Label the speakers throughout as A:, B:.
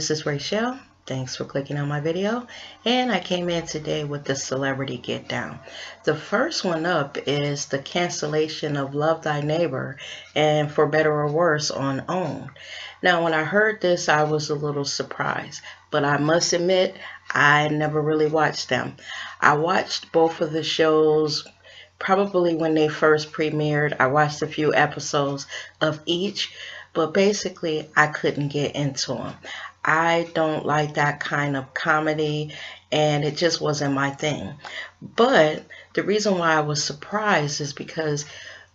A: this is Rachel. Thanks for clicking on my video. And I came in today with the celebrity get down. The first one up is the cancellation of Love Thy Neighbor and For Better or Worse on OWN. Now, when I heard this, I was a little surprised, but I must admit, I never really watched them. I watched both of the shows probably when they first premiered. I watched a few episodes of each, but basically I couldn't get into them. I don't like that kind of comedy, and it just wasn't my thing. But the reason why I was surprised is because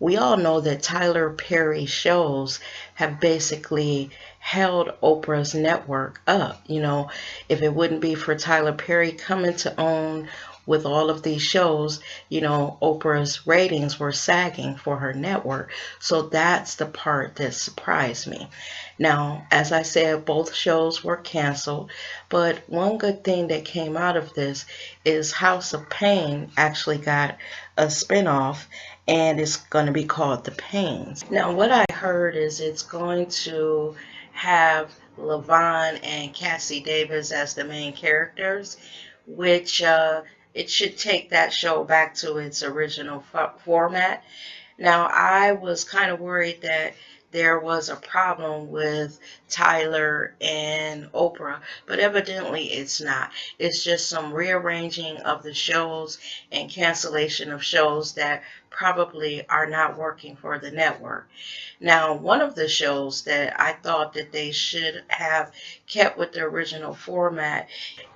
A: we all know that Tyler Perry shows have basically held Oprah's network up. If it wouldn't be for Tyler Perry coming to OWN with all of these shows, Oprah's ratings were sagging for her network. So that's the part that surprised me. Now, as I said, both shows were canceled, but one good thing that came out of this is House of Pain actually got a spinoff, and it's going to be called The Pains. Now, what I heard is it's going to have LaVon and Cassie Davis as the main characters, which it should take that show back to its original format. Now, I was kind of worried that there was a problem with Tyler and Oprah, but evidently it's not. It's just some rearranging of the shows and cancellation of shows that probably are not working for the network. Now, one of the shows that I thought that they should have kept with the original format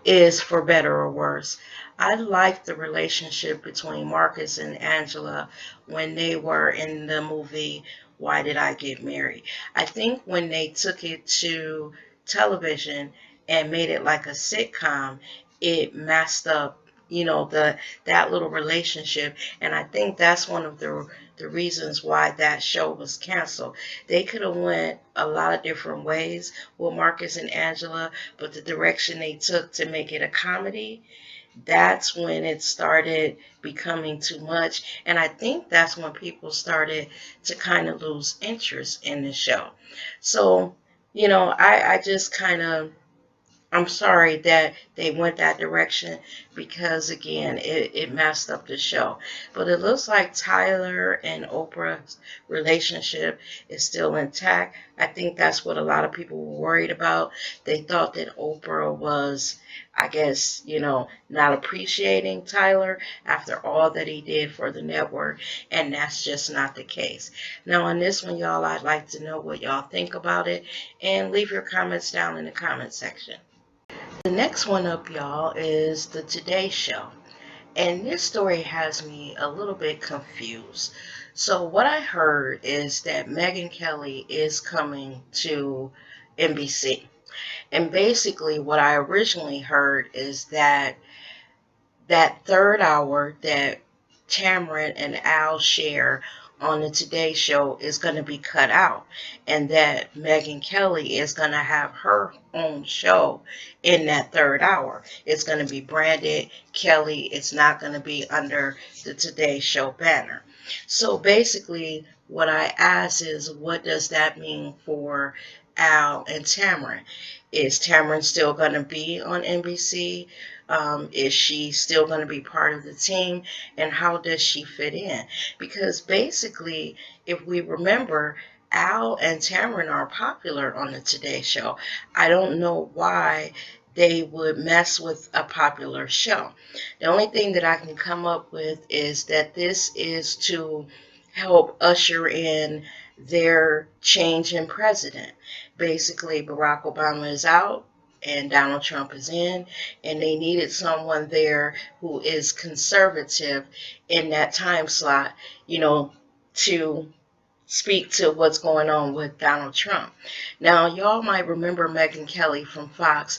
A: is For Better or Worse. I liked the relationship between Marcus and Angela when they were in the movie Why Did I Get Married? I think when they took it to television and made it like a sitcom, it messed up, that little relationship, and I think that's one of the reasons why that show was canceled. They could have went a lot of different ways with Marcus and Angela, but the direction they took to make it a comedy, that's when it started becoming too much. And I think that's when people started to kind of lose interest in the show. So, I just I'm sorry that they went that direction because, again, it messed up the show. But it looks like Tyler and Oprah's relationship is still intact. I think that's what a lot of people were worried about. They thought that Oprah was, I guess, not appreciating Tyler after all that he did for the network, and that's just not the case. Now, on this one, y'all, I'd like to know what y'all think about it, and leave your comments down in the comment section. The next one up, y'all, is the Today Show. And this story has me a little bit confused. So what I heard is that Megyn Kelly is coming to NBC. And basically what I originally heard is that third hour that Tamron and Al share on the Today Show is going to be cut out, and that Megyn Kelly is going to have her own show in that third hour. It's going to be branded Kelly. It's not going to be under the Today Show banner. So basically what I ask is, what does that mean for Al and Tamron? Is Tamron still going to be on NBC? Is she still going to be part of the team? And how does she fit in? Because basically, if we remember, Al and Tamron are popular on the Today Show. I don't know why they would mess with a popular show. The only thing that I can come up with is that this is to help usher in their change in president. Basically, Barack Obama is out and Donald Trump is in, and they needed someone there who is conservative in that time slot, to speak to what's going on with Donald Trump. Now, y'all might remember Megyn Kelly from Fox.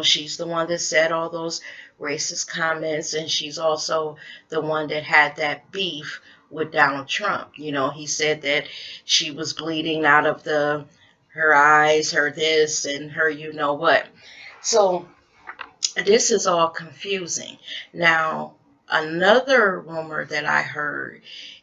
A: She's the one that said all those racist comments, and she's also the one that had that beef with Donald Trump. He said that she was bleeding out of her eyes, her this, and her what. So this is all confusing. Now, Another rumor that I heard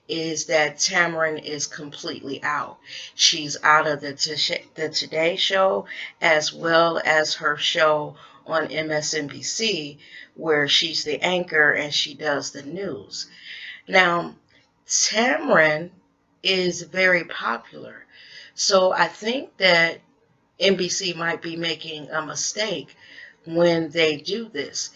A: is that Tamron is completely out. She's out of the Today Show, as well as her show on MSNBC, where she's the anchor and she does the news. Now, Tamron is very popular. So I think that NBC might be making a mistake when they do this,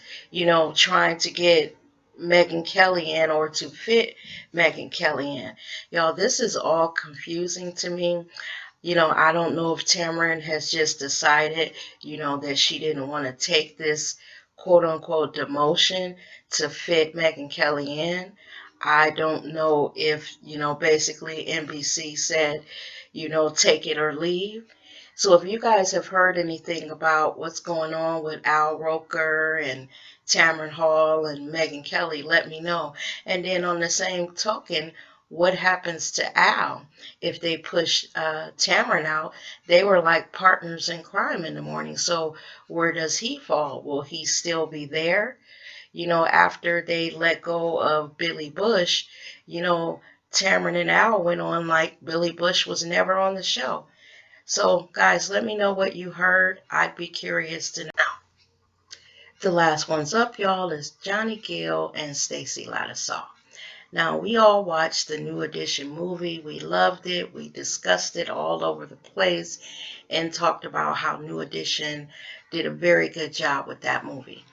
A: trying to get Megyn Kelly in or to fit Megyn Kelly in. Y'all, this is all confusing to me. I don't know if Tamron has just decided, that she didn't want to take this quote unquote demotion to fit Megyn Kelly in. I don't know if, basically NBC said, take it or leave. So if you guys have heard anything about what's going on with Roker and Tamron Hall and Megyn Kelly, let me know. And then on the same token, what happens to Al if they push Tamron out? They were like partners in crime in the morning. So where does he fall? Will he still be there? After they let go of Billy Bush, Tamron and Al went on like Billy Bush was never on the show. So, guys, let me know what you heard. I'd be curious to know. The last one's up, y'all, is Johnny Gill and Stacy Lattisaw. Now, we all watched the New Edition movie. We loved it. We discussed it all over the place and talked about how New Edition did a very good job with that movie.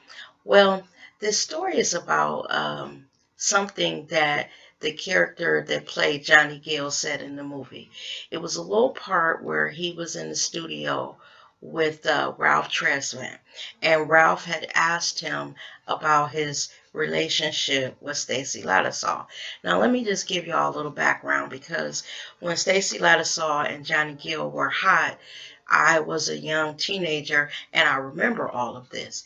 A: Well, this story is about something that the character that played Johnny Gill said in the movie. It was a little part where he was in the studio with Ralph Tresvant, and Ralph had asked him about his relationship with Stacy Lattisaw. Now, let me just give y'all a little background, because when Stacy Lattisaw and Johnny Gill were hot, I was a young teenager, and I remember all of this.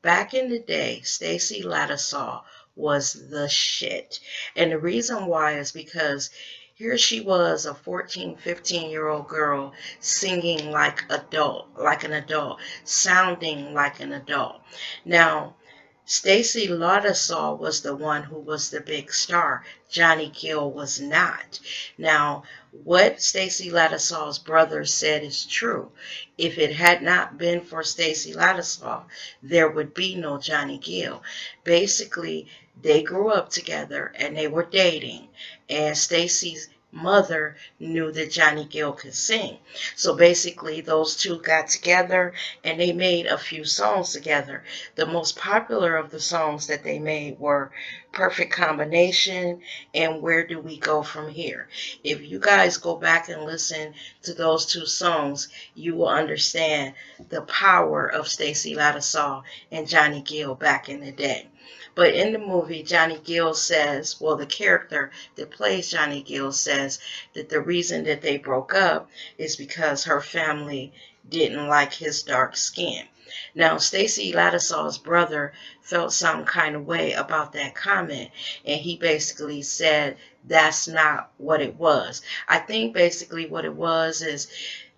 A: Back in the day, Stacy Lattisaw was the shit. And the reason why is because here she was, a 14, 15-year-old girl, singing like an adult, sounding like an adult. Now, Stacy Lattisaw was the one who was the big star. Johnny Gill was not. Now, what Stacy Lattisaw's brother said is true. If it had not been for Stacy Lattisaw, there would be no Johnny Gill. Basically, they grew up together and they were dating, and Stacy's mother knew that Johnny Gill could sing. So basically those two got together and they made a few songs together. The most popular of the songs that they made were Perfect Combination and Where Do We Go From Here. If you guys go back and listen to those two songs, you will understand the power of Stacy Lattisaw and Johnny Gill back in the day. But in the movie, Johnny Gill says, well, the character that plays Johnny Gill says that the reason that they broke up is because her family didn't like his dark skin. Now, Stacy Lattisaw's brother felt some kind of way about that comment, and he basically said that's not what it was. I think basically what it was is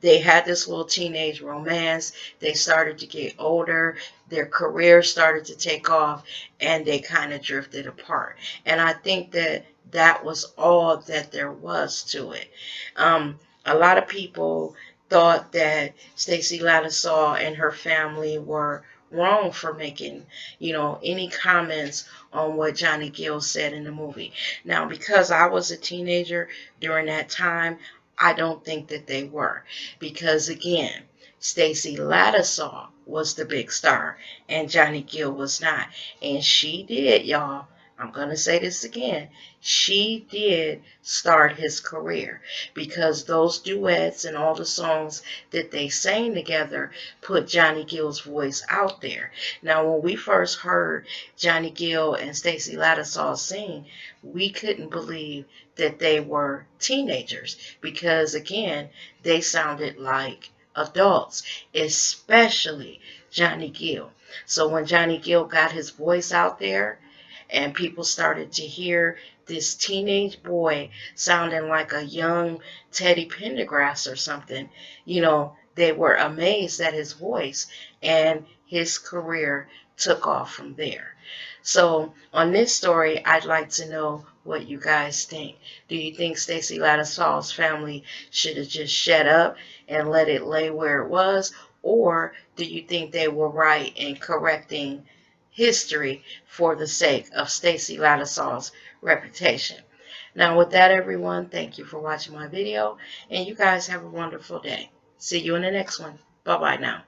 A: they had this little teenage romance. They started to get older. Their careers started to take off, and they kind of drifted apart. And I think that that was all that there was to it. A lot of people thought that Stacy Lattisaw and her family were wrong for making, any comments on what Johnny Gill said in the movie. Now, because I was a teenager during that time, I don't think that they were. Because again, Stacy Lattisaw was the big star and Johnny Gill was not. And she did, y'all. I'm going to say this again. She did start his career, because those duets and all the songs that they sang together put Johnny Gill's voice out there. Now, when we first heard Johnny Gill and Stacy Lattisaw sing, we couldn't believe that they were teenagers, because again, they sounded like adults, especially Johnny Gill. So when Johnny Gill got his voice out there and people started to hear this teenage boy sounding like a young Teddy Pendergrass or something, they were amazed at his voice, and his career took off from there. So on this story, I'd like to know what you guys think. Do you think Stacy Lattisaw's family should have just shut up and let it lay where it was? Or do you think they were right in correcting history for the sake of Stacy Lattisaw's reputation? Now with that, everyone, thank you for watching my video, and you guys have a wonderful day. See you in the next one. Bye-bye now.